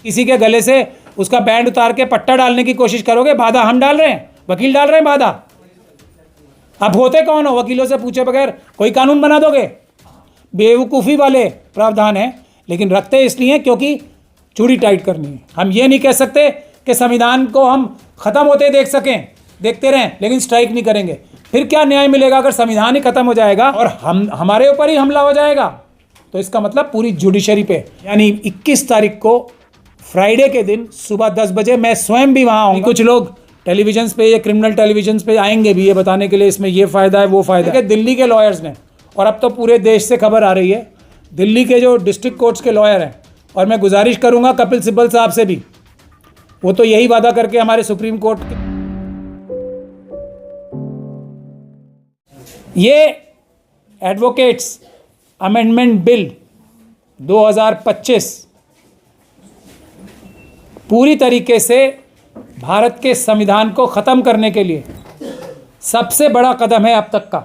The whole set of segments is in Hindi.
किसी के गले से उसका बैंड उतार के पट्टा डालने की कोशिश करोगे, बाधा हम डाल रहे हैं, वकील डाल रहे हैं बाधा। अब होते कौन हो? वकीलों से पूछे बगैर कोई कानून बना दोगे? बेवकूफ़ी वाले प्रावधान हैं, लेकिन रखते इसलिए क्योंकि चूड़ी टाइट करनी है। हम ये नहीं कह सकते कि संविधान को हम ख़त्म होते देख सकें, देखते रहें, लेकिन स्ट्राइक नहीं करेंगे। फिर क्या न्याय मिलेगा अगर संविधान ही ख़त्म हो जाएगा और हमारे ऊपर ही हमला हो जाएगा? तो इसका मतलब पूरी जुडिशरी पे, यानी 21 तारीख को फ्राइडे के दिन सुबह 10 बजे मैं स्वयं भी वहाँ आऊँगा। कुछ लोग टेलीविजन पे, ये क्रिमिनल टेलीविजन पे आएंगे भी ये बताने के लिए इसमें ये फ़ायदा है वो फ़ायदा है। दिल्ली के लॉयर्स ने, और अब तो पूरे देश से खबर आ रही है, दिल्ली के जो डिस्ट्रिक्ट कोर्ट्स के लॉयर हैं, और मैं गुजारिश करूँगा कपिल सिब्बल साहब से भी, वो तो यही वादा करके हमारे सुप्रीम कोर्ट के ये एडवोकेट्स अमेंडमेंट बिल 2025 पूरी तरीके से भारत के संविधान को ख़त्म करने के लिए सबसे बड़ा कदम है अब तक का।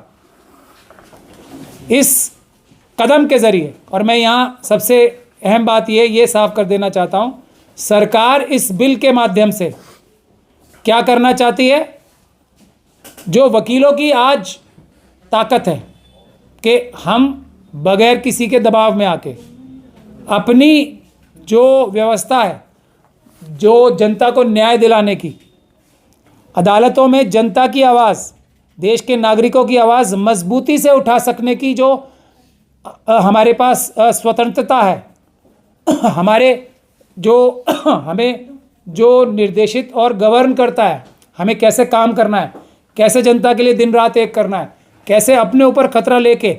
इस कदम के ज़रिए, और मैं यहाँ सबसे अहम बात ये साफ कर देना चाहता हूँ, सरकार इस बिल के माध्यम से क्या करना चाहती है? जो वकीलों की आज ताकत है कि हम बगैर किसी के दबाव में आके अपनी जो व्यवस्था है, जो जनता को न्याय दिलाने की, अदालतों में जनता की आवाज़, देश के नागरिकों की आवाज़ मजबूती से उठा सकने की जो हमारे पास स्वतंत्रता है, हमारे जो हमें जो निर्देशित और गवर्न करता है, हमें कैसे काम करना है, कैसे जनता के लिए दिन रात एक करना है, कैसे अपने ऊपर खतरा लेके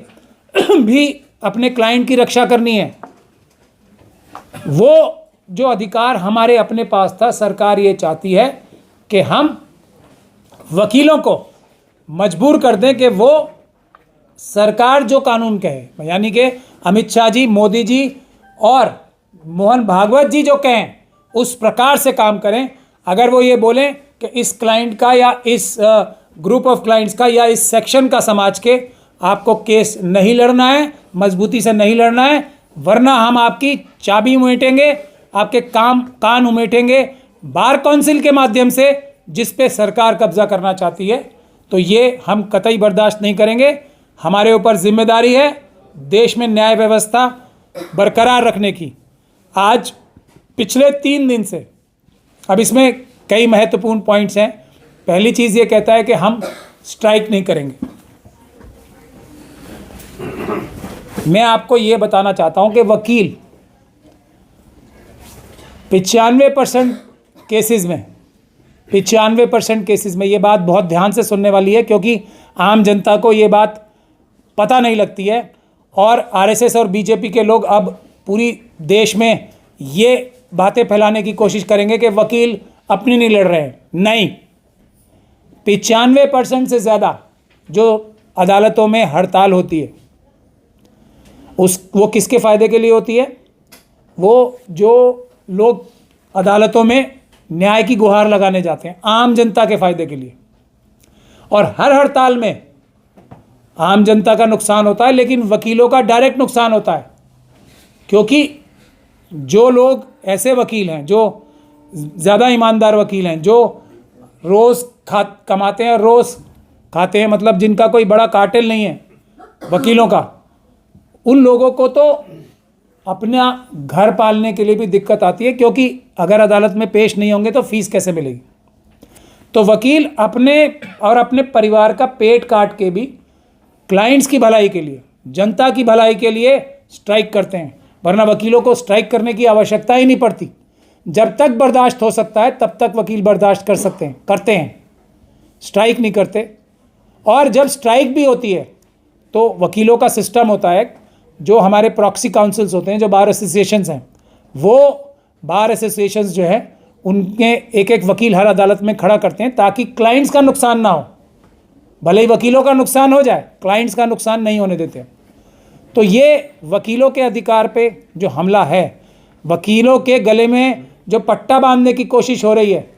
भी अपने क्लाइंट की रक्षा करनी है, वो जो अधिकार हमारे अपने पास था, सरकार ये चाहती है कि हम वकीलों को मजबूर कर दें कि वो सरकार जो कानून कहे, यानी कि अमित शाह जी, मोदी जी और मोहन भागवत जी जो कहें उस प्रकार से काम करें। अगर वो ये बोलें कि इस क्लाइंट का या इस ग्रुप ऑफ क्लाइंट्स का या इस सेक्शन का समाज के आपको केस नहीं लड़ना है, मजबूती से नहीं लड़ना है, वरना हम आपकी चाबी उमेटेंगे, आपके कान उमेटेंगे बार काउंसिल के माध्यम से, जिस पे सरकार कब्जा करना चाहती है, तो ये हम कतई बर्दाश्त नहीं करेंगे। हमारे ऊपर जिम्मेदारी है देश में न्याय व्यवस्था बरकरार रखने की। आज पिछले 3 दिन से, अब इसमें कई महत्वपूर्ण पॉइंट्स हैं। पहली चीज़ ये कहता है कि हम स्ट्राइक नहीं करेंगे। मैं आपको ये बताना चाहता हूँ कि वकील 95% केसेस में 95% केसेस में, ये बात बहुत ध्यान से सुनने वाली है क्योंकि आम जनता को ये बात पता नहीं लगती है, और आरएसएस और बीजेपी के लोग अब पूरी देश में ये बातें फैलाने की कोशिश करेंगे कि वकील अपनी नहीं लड़ रहे हैं। नहीं, 95% से ज़्यादा जो अदालतों में हड़ताल होती है वो किसके फ़ायदे के लिए होती है? वो जो लोग अदालतों में न्याय की गुहार लगाने जाते हैं, आम जनता के फ़ायदे के लिए। और हर हड़ताल में आम जनता का नुकसान होता है, लेकिन वकीलों का डायरेक्ट नुकसान होता है, क्योंकि जो लोग ऐसे वकील हैं, जो ज़्यादा ईमानदार वकील हैं, जो रोज़ कमाते हैं और रोज़ खाते हैं, मतलब जिनका कोई बड़ा कार्टेल नहीं है वकीलों का, उन लोगों को तो अपना घर पालने के लिए भी दिक्कत आती है, क्योंकि अगर अदालत में पेश नहीं होंगे तो फीस कैसे मिलेगी। तो वकील अपने और अपने परिवार का पेट काट के भी क्लाइंट्स की भलाई के लिए, जनता की भलाई के लिए स्ट्राइक करते हैं, वरना वकीलों को स्ट्राइक करने की आवश्यकता ही नहीं पड़ती। जब तक बर्दाश्त हो सकता है तब तक वकील बर्दाश्त करते हैं, स्ट्राइक नहीं करते। और जब स्ट्राइक भी होती है तो वकीलों का सिस्टम होता है, जो हमारे प्रॉक्सी काउंसिल्स होते हैं, जो बार एसोसिएशंस हैं, वो बार एसोसिएशंस जो है उनके एक एक वकील हर अदालत में खड़ा करते हैं, ताकि क्लाइंट्स का नुकसान ना हो। भले ही वकीलों का नुकसान हो जाए, क्लाइंट्स का नुकसान नहीं होने देते। तो ये वकीलों के अधिकार पे जो हमला है, वकीलों के गले में जो पट्टा बांधने की कोशिश हो रही है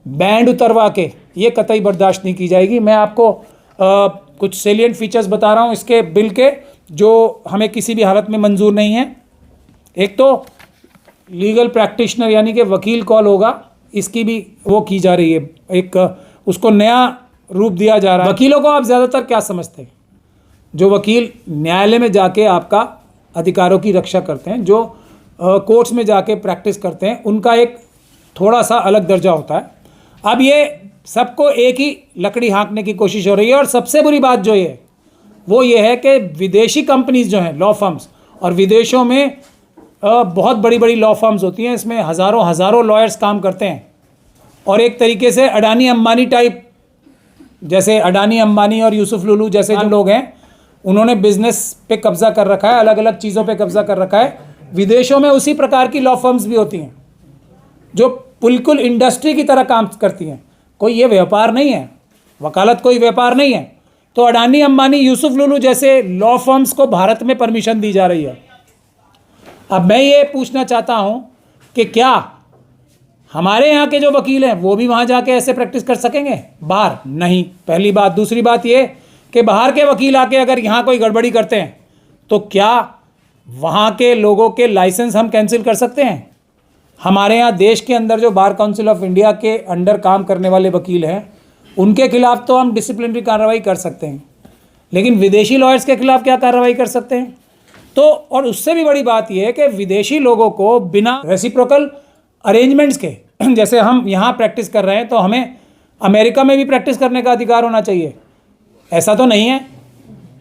बैंड उतरवा के, ये कतई बर्दाश्त नहीं की जाएगी। मैं आपको कुछ सेलिएंट फीचर्स बता रहा हूँ इसके बिल के, जो हमें किसी भी हालत में मंजूर नहीं है। एक तो लीगल प्रैक्टिशनर यानी कि वकील कॉल होगा, इसकी भी वो की जा रही है, एक उसको नया रूप दिया जा रहा है। वकीलों को आप ज़्यादातर क्या समझते हैं? जो वकील न्यायालय में जाके आपका अधिकारों की रक्षा करते हैं, जो कोर्ट्स में जाके प्रैक्टिस करते हैं, उनका एक थोड़ा सा अलग दर्जा होता है। अब ये सबको एक ही लकड़ी हाँकने की कोशिश हो रही है। और सबसे बुरी बात जो है वो ये है कि विदेशी कंपनीज जो हैं, लॉ फर्म्स, और विदेशों में बहुत बड़ी बड़ी लॉ फर्म्स होती हैं, इसमें हज़ारों लॉयर्स काम करते हैं। और एक तरीके से अडानी अंबानी टाइप, जैसे अडानी अंबानी और यूसुफ लुलू जैसे जो लोग हैं, उन्होंने बिजनेस पे कब्जा कर रखा है, अलग अलग चीज़ों पे कब्जा कर रखा है। विदेशों में उसी प्रकार की लॉ फर्म्स भी होती हैं जो बिल्कुल इंडस्ट्री की तरह काम करती हैं। कोई ये व्यापार नहीं है, वकालत कोई व्यापार नहीं है। तो अडानी अंबानी यूसुफ लुलू जैसे लॉ फर्म्स को भारत में परमिशन दी जा रही है। अब मैं ये पूछना चाहता हूँ कि क्या हमारे यहाँ के जो वकील हैं वो भी वहाँ जाके ऐसे प्रैक्टिस कर सकेंगे? बाहर नहीं, पहली बात। दूसरी बात ये कि बाहर के वकील आके अगर यहाँ कोई गड़बड़ी करते हैं तो क्या वहाँ के लोगों के लाइसेंस हम कैंसिल कर सकते हैं? हमारे यहाँ देश के अंदर जो बार काउंसिल ऑफ इंडिया के अंडर काम करने वाले वकील हैं, उनके खिलाफ तो हम डिसिप्लिनरी कार्रवाई कर सकते हैं, लेकिन विदेशी लॉयर्स के खिलाफ क्या कार्रवाई कर सकते हैं? तो और उससे भी बड़ी बात यह है कि विदेशी लोगों को बिना रेसिप्रोकल अरेंजमेंट्स के, जैसे हम यहाँ प्रैक्टिस कर रहे हैं तो हमें अमेरिका में भी प्रैक्टिस करने का अधिकार होना चाहिए। ऐसा तो नहीं है।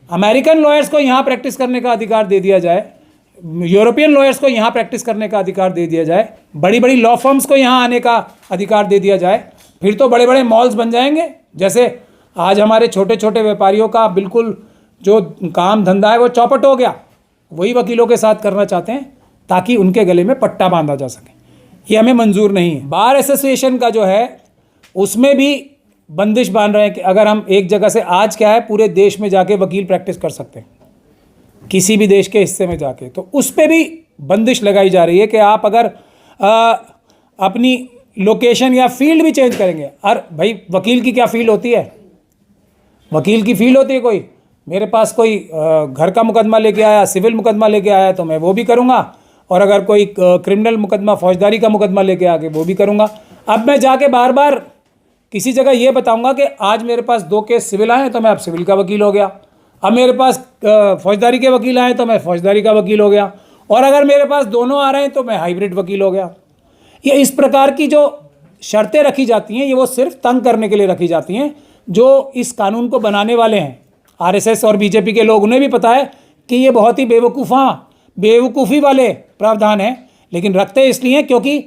अमेरिकन लॉयर्स को यहाँ प्रैक्टिस करने का अधिकार दे दिया जाए, यूरोपियन लॉयर्स को यहाँ प्रैक्टिस करने का अधिकार दे दिया जाए, बड़ी बड़ी लॉ फर्म्स को यहाँ आने का अधिकार दे दिया जाए, फिर तो बड़े बड़े मॉल्स बन जाएंगे। जैसे आज हमारे छोटे छोटे व्यापारियों का बिल्कुल जो काम धंधा है वो चौपट हो गया, वही वकीलों के साथ करना चाहते हैं ताकि उनके गले में पट्टा बांधा जा सके। ये हमें मंजूर नहीं है। बार एसोसिएशन का जो है उसमें भी बंदिश बांध रहे हैं कि अगर हम एक जगह से, आज क्या है, पूरे देश में जाके वकील प्रैक्टिस कर सकते हैं, किसी भी देश के हिस्से में जाके, तो उस पर भी बंदिश लगाई जा रही है कि आप अगर अपनी लोकेशन या फील्ड भी चेंज करेंगे। और भाई वकील की क्या फील्ड होती है? वकील की फील्ड होती है कोई, मेरे पास कोई घर का मुकदमा लेके आया, सिविल मुकदमा लेके आया तो मैं वो भी करूँगा, और अगर कोई क्रिमिनल मुकदमा, फौजदारी का मुकदमा लेके आके वो भी करूँगा। अब मैं जाके बार बार किसी जगह ये बताऊँगा कि आज मेरे पास 2 केस सिविल आए तो मैं अब सिविल का वकील हो गया, अब मेरे पास फौजदारी के वकील आए तो मैं फौजदारी का वकील हो गया, और अगर मेरे पास दोनों आ रहे हैं तो मैं हाइब्रिड वकील हो गया। ये इस प्रकार की जो शर्तें रखी जाती हैं, ये वो सिर्फ तंग करने के लिए रखी जाती हैं। जो इस कानून को बनाने वाले हैं, आरएसएस और बीजेपी के लोग, उन्हें भी पता है कि ये बहुत ही बेवकूफ़ी वाले प्रावधान हैं, लेकिन रखते इसलिए क्योंकि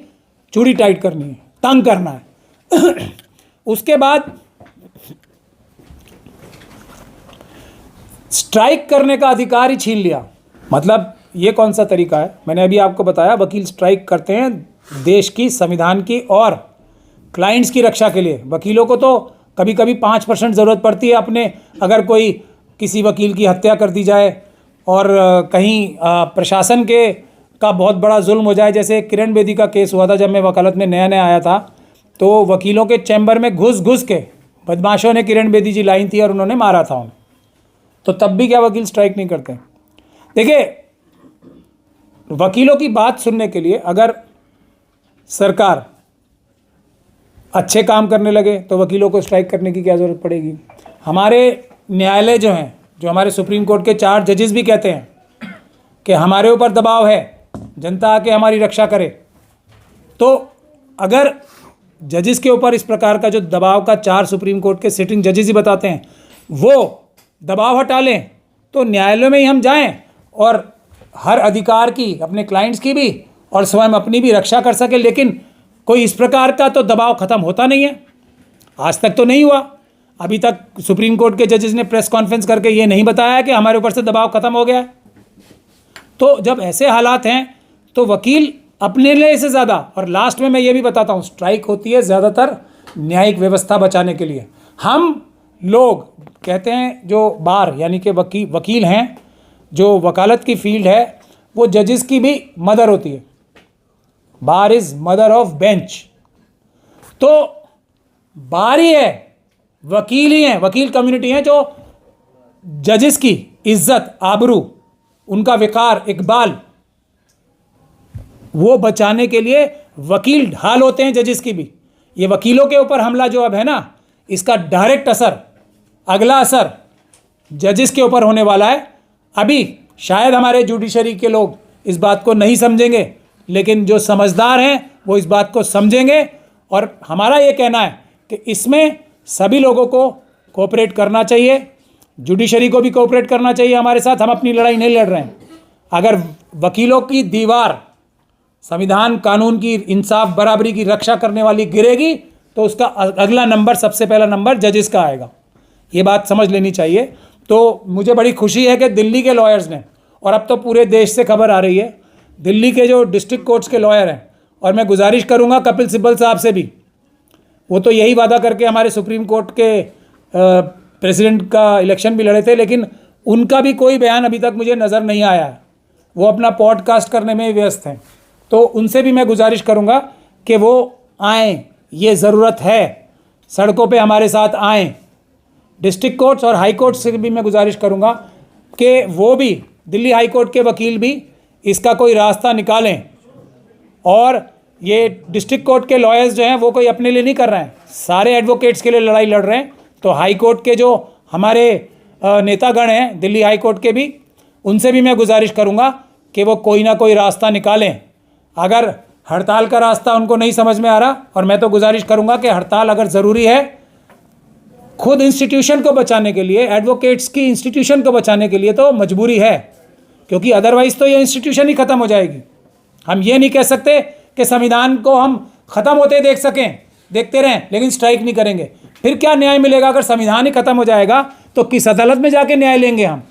चूड़ी टाइट करनी है, तंग करना है। उसके बाद स्ट्राइक करने का अधिकार ही छीन लिया। मतलब ये कौन सा तरीका है? मैंने अभी आपको बताया, वकील स्ट्राइक करते हैं देश की, संविधान की और क्लाइंट्स की रक्षा के लिए। वकीलों को तो कभी कभी 5% ज़रूरत पड़ती है अपने, अगर कोई किसी वकील की हत्या कर दी जाए और कहीं प्रशासन का बहुत बड़ा जुल्म हो जाए। जैसे किरण बेदी का केस हुआ था, जब मैं वकालत में नया नया आया था, तो वकीलों के चैम्बर में घुस के बदमाशों ने किरण बेदी जी लाई थी और उन्होंने मारा था उन्हें, तो तब भी क्या वकील स्ट्राइक नहीं करते? देखिए, वकीलों की बात सुनने के लिए अगर सरकार अच्छे काम करने लगे तो वकीलों को स्ट्राइक करने की क्या ज़रूरत पड़ेगी? हमारे न्यायालय जो हैं, जो हमारे सुप्रीम कोर्ट के 4 जजेस भी कहते हैं कि हमारे ऊपर दबाव है, जनता आके हमारी रक्षा करे। तो अगर जजेस के ऊपर इस प्रकार का जो दबाव का 4 सुप्रीम कोर्ट के सिटिंग जजेस ही बताते हैं, वो दबाव हटा लें तो न्यायालयों में ही हम जाएं और हर अधिकार की, अपने क्लाइंट्स की भी और स्वयं अपनी भी रक्षा कर सके। लेकिन कोई इस प्रकार का तो दबाव ख़त्म होता नहीं है, आज तक तो नहीं हुआ। अभी तक सुप्रीम कोर्ट के जजेस ने प्रेस कॉन्फ्रेंस करके ये नहीं बताया कि हमारे ऊपर से दबाव ख़त्म हो गया है। तो जब ऐसे हालात हैं तो वकील अपने लिए से ज़्यादा, और लास्ट में मैं ये भी बताता हूँ, स्ट्राइक होती है ज़्यादातर न्यायिक व्यवस्था बचाने के लिए। हम लोग कहते हैं जो बार यानी कि वकील हैं, जो वकालत की फील्ड है, वो जजेस की भी मदर होती है। बार इज़ मदर ऑफ बेंच। तो बार ही है, वकील ही हैं, वकील कम्युनिटी है जो जजेस की इज्जत, आबरू, उनका विकार, इकबाल वो बचाने के लिए वकील ढाल होते हैं जजेस की भी। ये वकीलों के ऊपर हमला जो अब है ना, इसका डायरेक्ट असर, अगला असर जजेस के ऊपर होने वाला है। अभी शायद हमारे जुडिशरी के लोग इस बात को नहीं समझेंगे, लेकिन जो समझदार हैं वो इस बात को समझेंगे। और हमारा ये कहना है कि इसमें सभी लोगों को कोऑपरेट करना चाहिए, जुडिशरी को भी कोऑपरेट करना चाहिए हमारे साथ। हम अपनी लड़ाई नहीं लड़ रहे हैं। अगर वकीलों की दीवार संविधान, कानून की, इंसाफ, बराबरी की रक्षा करने वाली गिरेगी तो उसका अगला नंबर, सबसे पहला नंबर जजेस का आएगा। ये बात समझ लेनी चाहिए। तो मुझे बड़ी खुशी है कि दिल्ली के लॉयर्स ने, और अब तो पूरे देश से खबर आ रही है, दिल्ली के जो डिस्ट्रिक्ट कोर्ट्स के लॉयर हैं, और मैं गुजारिश करूंगा कपिल सिब्बल साहब से भी, वो तो यही वादा करके हमारे सुप्रीम कोर्ट के प्रेसिडेंट का इलेक्शन भी लड़े थे, लेकिन उनका भी कोई बयान अभी तक मुझे नज़र नहीं आया है। वो अपना पॉडकास्ट करने में व्यस्त हैं। तो उनसे भी मैं गुजारिश करूंगा कि वो आएँ, ये ज़रूरत है, सड़कों पे हमारे साथ आएँ। डिस्ट्रिक्ट कोर्ट्स और हाई कोर्ट से भी मैं गुजारिश करूंगा कि वो भी, दिल्ली हाई कोर्ट के वकील भी इसका कोई रास्ता निकालें। और ये डिस्ट्रिक्ट कोर्ट के लॉयर्स जो हैं वो कोई अपने लिए नहीं कर रहे हैं, सारे एडवोकेट्स के लिए लड़ाई लड़ रहे हैं। तो हाई कोर्ट के जो हमारे नेतागण हैं दिल्ली हाई कोर्ट के भी, उनसे भी मैं गुजारिश करूंगा कि वो कोई ना कोई रास्ता निकालें। अगर हड़ताल का रास्ता उनको नहीं समझ में आ रहा, और मैं तो गुजारिश करूंगा कि हड़ताल अगर ज़रूरी है खुद इंस्टीट्यूशन को बचाने के लिए, एडवोकेट्स की इंस्टीट्यूशन को बचाने के लिए, तो मजबूरी है, क्योंकि अदरवाइज़ तो ये इंस्टीट्यूशन ही ख़त्म हो जाएगी। हम ये नहीं कह सकते कि संविधान को हम ख़त्म होते देख सकें, देखते रहें लेकिन स्ट्राइक नहीं करेंगे। फिर क्या न्याय मिलेगा? अगर संविधान ही ख़त्म हो जाएगा तो किस अदालत में जाके न्याय लेंगे हम?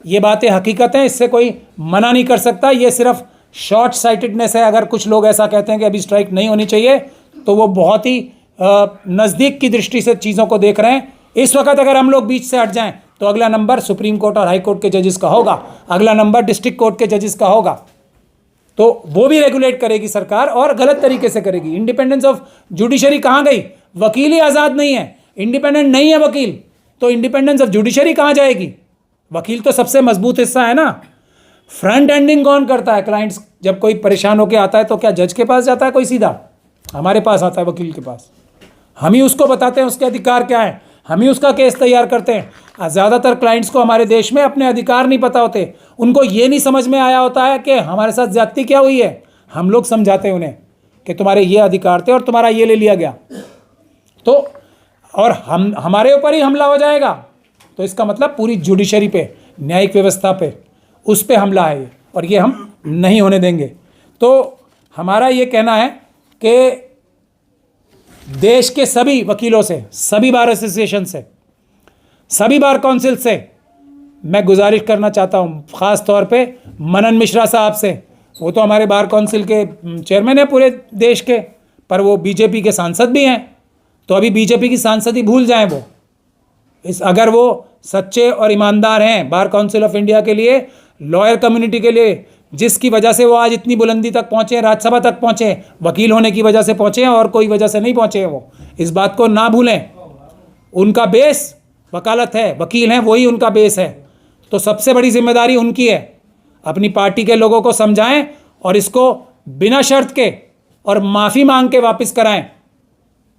ये बातें हकीकत हैं, इससे कोई मना नहीं कर सकता। ये सिर्फ शॉर्ट साइटेडनेस है। अगर कुछ लोग ऐसा कहते हैं कि अभी स्ट्राइक नहीं होनी चाहिए, तो वो बहुत ही नज़दीक की दृष्टि से चीज़ों को देख रहे हैं। इस वक्त अगर हम लोग बीच से हट जाएं तो अगला नंबर सुप्रीम कोर्ट और हाई कोर्ट के जजेस का होगा, अगला नंबर डिस्ट्रिक्ट कोर्ट के जजेस का होगा। तो वो भी रेगुलेट करेगी सरकार, और गलत तरीके से करेगी। इंडिपेंडेंस ऑफ जुडिशरी कहाँ गई? वकील ही आज़ाद नहीं है, इंडिपेंडेंट नहीं है वकील, तो इंडिपेंडेंस ऑफ जुडिशरी कहाँ जाएगी? वकील तो सबसे मजबूत हिस्सा है ना। फ्रंट एंडिंग कौन करता है? क्लाइंट्स जब कोई परेशान होकर आता है तो क्या जज के पास जाता है कोई सीधा? हमारे पास आता है, वकील के पास। हम ही उसको बताते हैं उसके अधिकार क्या हैं, हम ही उसका केस तैयार करते हैं। ज़्यादातर क्लाइंट्स को हमारे देश में अपने अधिकार नहीं पता होते। उनको ये नहीं समझ में आया होता है कि हमारे साथ ज्यादती क्या हुई है। हम लोग समझाते हैं उन्हें कि तुम्हारे ये अधिकार थे और तुम्हारा ये ले लिया गया, तो और हमारे ऊपर ही हमला हो जाएगा। तो इसका मतलब पूरी जुडिशरी पे, न्यायिक व्यवस्था पे, उस पे हमला है ये, और ये हम नहीं होने देंगे। तो हमारा ये कहना है कि देश के सभी वकीलों से, सभी बार एसोसिएशन से, सभी बार काउंसिल से मैं गुजारिश करना चाहता हूँ, ख़ास तौर पे मनन मिश्रा साहब से। वो तो हमारे बार काउंसिल के चेयरमैन हैं पूरे देश के, पर वो बीजेपी के सांसद भी हैं। तो अभी बीजेपी की सांसद ही भूल जाएं वो, अगर वो सच्चे और ईमानदार हैं बार काउंसिल ऑफ इंडिया के लिए, लॉयर कम्युनिटी के लिए, जिसकी वजह से वो आज इतनी बुलंदी तक पहुँचे, राज्यसभा तक पहुँचे, वकील होने की वजह से पहुँचे हैं, और कोई वजह से नहीं पहुँचे हैं वो। इस बात को ना भूलें। उनका बेस वकालत है, वकील हैं, वही उनका बेस है। तो सबसे बड़ी जिम्मेदारी उनकी है। अपनी पार्टी के लोगों को समझाएं और इसको बिना शर्त के और माफ़ी मांग के वापस कराएं।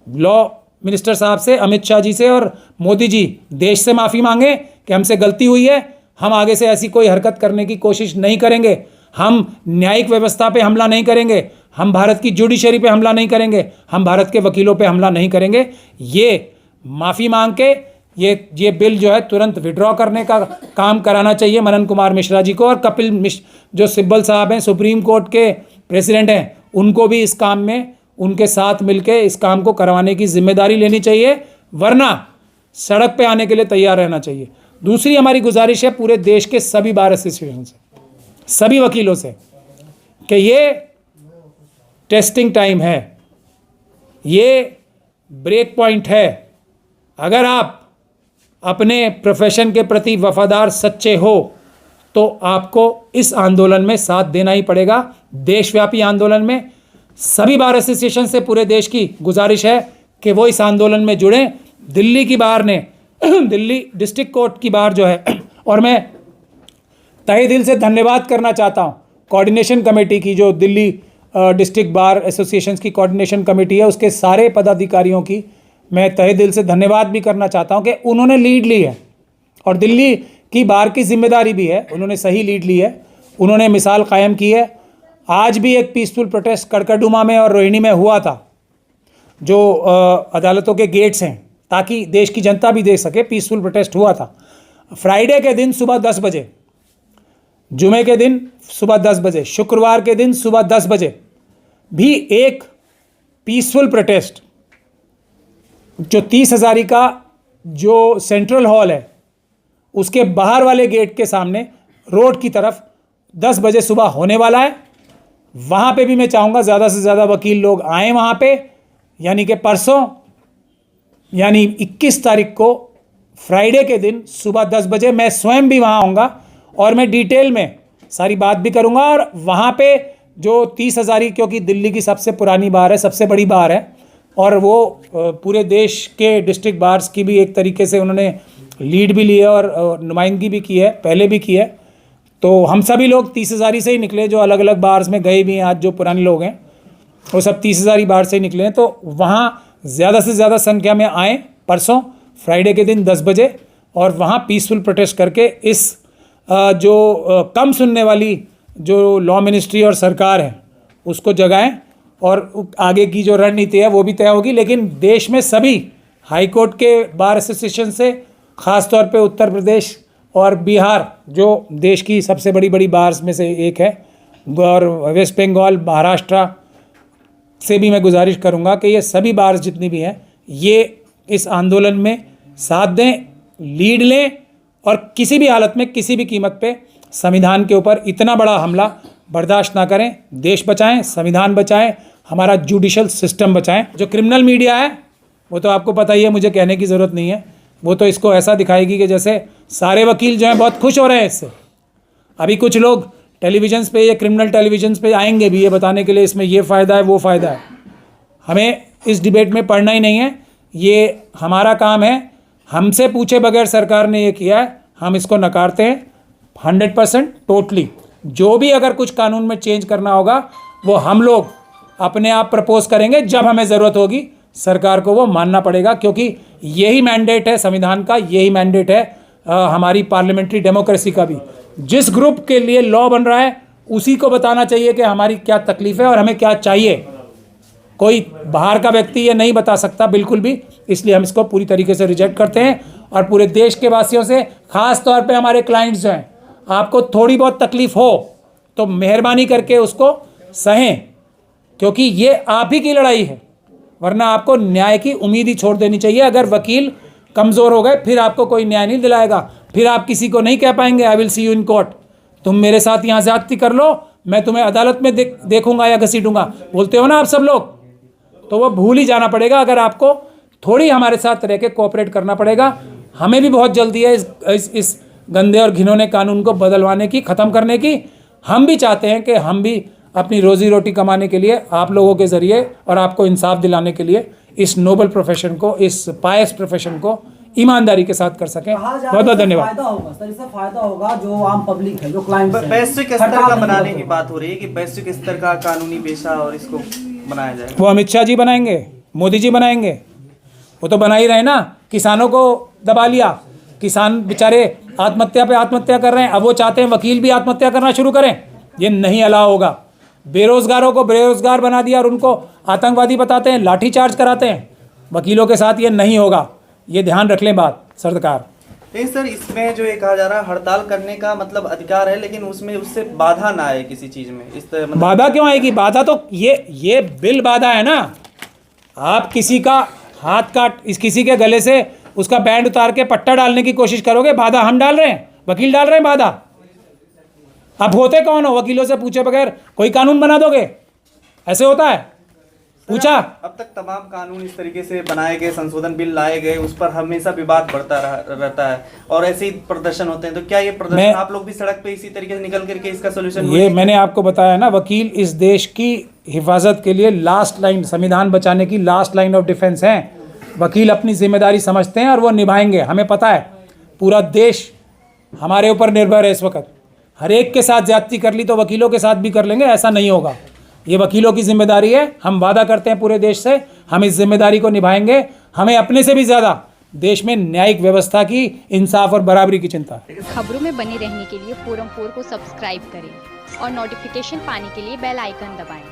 लॉ मिनिस्टर साहब से, अमित शाह जी से और मोदी जी, देश से माफ़ी मांगें कि हमसे गलती हुई है, हम आगे से ऐसी कोई हरकत करने की कोशिश नहीं करेंगे, हम न्यायिक व्यवस्था पे हमला नहीं करेंगे, हम भारत की जुडिशरी पे हमला नहीं करेंगे, हम भारत के वकीलों पे हमला नहीं करेंगे। ये माफ़ी मांग के ये बिल जो है तुरंत विड्रॉ करने का काम कराना चाहिए मनन कुमार मिश्रा जी को। और कपिल मिश्रा जो सिब्बल साहब हैं, सुप्रीम कोर्ट के प्रेसिडेंट हैं, उनको भी इस काम में उनके साथ मिलके इस काम को करवाने की जिम्मेदारी लेनी चाहिए, वरना सड़क पे आने के लिए तैयार रहना चाहिए। दूसरी हमारी गुजारिश है पूरे देश के सभी बार एसोसिएशन से, सभी वकीलों से, कि ये टेस्टिंग टाइम है, ये ब्रेक पॉइंट है। अगर आप अपने प्रोफेशन के प्रति वफादार, सच्चे हो, तो आपको इस आंदोलन में साथ देना ही पड़ेगा। देशव्यापी आंदोलन में सभी बार एसोसिएशन से पूरे देश की गुजारिश है कि वो इस आंदोलन में जुड़ें। दिल्ली की बार ने, दिल्ली डिस्ट्रिक्ट कोर्ट की बार जो है, और मैं तहे दिल से धन्यवाद करना चाहता हूँ कोऑर्डिनेशन कमेटी की, जो दिल्ली डिस्ट्रिक्ट बार एसोसिएशंस की कोऑर्डिनेशन कमेटी है, उसके सारे पदाधिकारियों की मैं तहे दिल से धन्यवाद भी करना चाहता हूं कि उन्होंने लीड ली है और दिल्ली की बार की जिम्मेदारी भी है, उन्होंने सही लीड ली है, उन्होंने मिसाल कायम की है। आज भी एक पीसफुल प्रोटेस्ट कड़कड़डुमा में और रोहिणी में हुआ था, जो अदालतों के गेट्स हैं, ताकि देश की जनता भी देख सके, पीसफुल प्रोटेस्ट हुआ था। फ्राइडे के दिन सुबह 10 बजे, जुमे के दिन सुबह 10 बजे, शुक्रवार के दिन सुबह 10 बजे भी एक पीसफुल प्रोटेस्ट, जो 30 हज़ारी का जो सेंट्रल हॉल है उसके बाहर वाले गेट के सामने रोड की तरफ 10 बजे सुबह होने वाला है। वहाँ पे भी मैं चाहूँगा ज़्यादा से ज़्यादा वकील लोग आएँ वहाँ पे, यानी कि परसों यानी 21 तारीख को फ्राइडे के दिन सुबह 10 बजे मैं स्वयं भी वहाँ आऊँगा और मैं डिटेल में सारी बात भी करूँगा। और वहाँ पे जो 30 हज़ारी, क्योंकि दिल्ली की सबसे पुरानी बार है, सबसे बड़ी बार है, और वो पूरे देश के डिस्ट्रिक्ट बार्स की भी एक तरीके से उन्होंने लीड भी ली है और नुमाइंदगी भी की है, पहले भी की है। तो हम सभी लोग 30 हज़ारी से ही निकले, जो अलग अलग बार्स में गए भी हैं, आज जो पुराने लोग हैं वो सब 30 हज़ारी बार से ही निकले हैं। तो वहाँ ज़्यादा से ज़्यादा संख्या में आएँ परसों फ्राइडे के दिन 10 बजे, और वहाँ पीसफुल प्रोटेस्ट करके इस जो कम सुनने वाली जो लॉ मिनिस्ट्री और सरकार है उसको जगाएं, और आगे की जो रणनीति है वो भी तय होगी। लेकिन देश में सभी हाई कोर्ट के बार एसोसिएशन से, ख़ास तौर पे उत्तर प्रदेश और बिहार जो देश की सबसे बड़ी बार्स में से एक है, और वेस्ट बंगाल, महाराष्ट्र से भी मैं गुजारिश करूंगा कि ये सभी बार्स जितनी भी हैं ये इस आंदोलन में साथ दें, लीड लें, और किसी भी हालत में किसी भी कीमत पे संविधान के ऊपर इतना बड़ा हमला बर्दाश्त ना करें। देश बचाएं, संविधान बचाएं, हमारा जुडिशल सिस्टम बचाएं। जो क्रिमिनल मीडिया है वो तो आपको पता ही है, मुझे कहने की ज़रूरत नहीं है, वो तो इसको ऐसा दिखाएगी कि जैसे सारे वकील जो हैं बहुत खुश हो रहे हैं इससे। अभी कुछ लोग टेलीविजन्स पे, ये क्रिमिनल टेलीविजन्स पे आएंगे भी ये बताने के लिए इसमें ये फ़ायदा है, वो फ़ायदा है। हमें इस डिबेट में पढ़ना ही नहीं है, ये हमारा काम है। हमसे पूछे बगैर सरकार ने ये किया है, हम इसको नकारते हैं 100% टोटली। जो भी अगर कुछ कानून में चेंज करना होगा वो हम लोग अपने आप प्रपोज करेंगे, जब हमें ज़रूरत होगी सरकार को वो मानना पड़ेगा, क्योंकि यही मैंडेट है संविधान का, यही मैंडेट है हमारी पार्लियामेंट्री डेमोक्रेसी का भी। जिस ग्रुप के लिए लॉ बन रहा है उसी को बताना चाहिए कि हमारी क्या तकलीफ़ है और हमें क्या चाहिए। कोई बाहर का व्यक्ति ये नहीं बता सकता बिल्कुल भी, इसलिए हम इसको पूरी तरीके से रिजेक्ट करते हैं। और पूरे देश के वासियों से, ख़ास तौर पे हमारे क्लाइंट्स जो हैं, आपको थोड़ी बहुत तकलीफ़ हो तो मेहरबानी करके उसको सहें, क्योंकि ये आप ही की लड़ाई है, वरना आपको न्याय की उम्मीद ही छोड़ देनी चाहिए। अगर वकील कमज़ोर हो गए फिर आपको कोई न्याय नहीं दिलाएगा, फिर आप किसी को नहीं कह पाएंगे I will see you in court, तुम मेरे साथ यहाँ ज़्यादती कर लो, मैं तुम्हें अदालत में देखूंगा या घसीटूंगा, बोलते हो ना आप सब लोग। तो वो भूल ही जाना पड़ेगा। अगर आपको थोड़ी हमारे साथ रह के कोऑपरेट करना पड़ेगा। हमें भी बहुत जल्दी है इस गंदे और घिनौने कानून को बदलवाने की, ख़त्म करने की। हम भी चाहते हैं कि हम भी अपनी रोज़ी रोटी कमाने के लिए आप लोगों के ज़रिए और आपको इंसाफ दिलाने के लिए इस नोबल प्रोफेशन को, इस पायस प्रोफेशन को ईमानदारी के साथ कर सकें। बहुत बहुत धन्यवाद। फायदा होगा सर, इससे फायदा होगा जो आम पब्लिक है, जो क्लाइंट है। वैश्विक स्तर का बनाने की बात हो रही है कि वैश्विक स्तर का कानूनी पेशा और इसको बनाया जाए। वो अमित शाह जी बनाएंगे, मोदी जी बनाएंगे, वो तो बना ही रहे ना। किसानों को दबा लिया, किसान बेचारे आत्महत्या पे आत्महत्या कर रहे हैं, अब वो चाहते हैं वकील भी आत्महत्या करना शुरू करें। ये नहीं अलाउ होगा। बेरोजगारों को बेरोजगार बना दिया और उनको आतंकवादी बताते हैं, लाठीचार्ज कराते हैं। वकीलों के साथ ये नहीं होगा, ये ध्यान रख लें बात सरकार। नहीं सर, इसमें जो ये कहा जा रहा है हड़ताल करने का मतलब अधिकार है, लेकिन उसमें उससे बाधा ना आए किसी चीज़ में। इस मतलब बाधा क्यों आएगी? बाधा तो ये बिल बाधा है ना। आप किसी का हाथ काट, किसी के गले से उसका बैंड उतार के पट्टा डालने की कोशिश करोगे, बाधा हम डाल रहे हैं, वकील डाल रहे हैं बाधा। आप होते कौन हो? वकीलों से पूछे बगैर कोई कानून बना दोगे? ऐसे होता है? पूछा? अब तक तमाम कानून इस तरीके से बनाए गए, संशोधन बिल लाए गए, उस पर हमेशा विवाद बढ़ता रहता है और ऐसे ही प्रदर्शन होते हैं। तो क्या ये प्रदर्शन आप लोग भी सड़क पे इसी तरीके से निकल करके इसका सोल्यूशन? ये मैंने आपको बताया ना, वकील इस देश की हिफाजत के लिए लास्ट लाइन, संविधान बचाने की लास्ट लाइन ऑफ डिफेंस हैं। वकील अपनी जिम्मेदारी समझते हैं और वो निभाएंगे। हमें पता है पूरा देश हमारे ऊपर निर्भर है इस वक्त। हर एक के साथ ज्यादती कर ली तो वकीलों के साथ भी कर लेंगे, ऐसा नहीं होगा। ये वकीलों की जिम्मेदारी है। हम वादा करते हैं पूरे देश से, हम इस जिम्मेदारी को निभाएंगे। हमें अपने से भी ज़्यादा देश में न्यायिक व्यवस्था की, इंसाफ और बराबरी की चिंता है। खबरों में बने रहने के लिए फोरम 4 को सब्सक्राइब करें और नोटिफिकेशन पाने के लिए बेल आइकन दबाएं।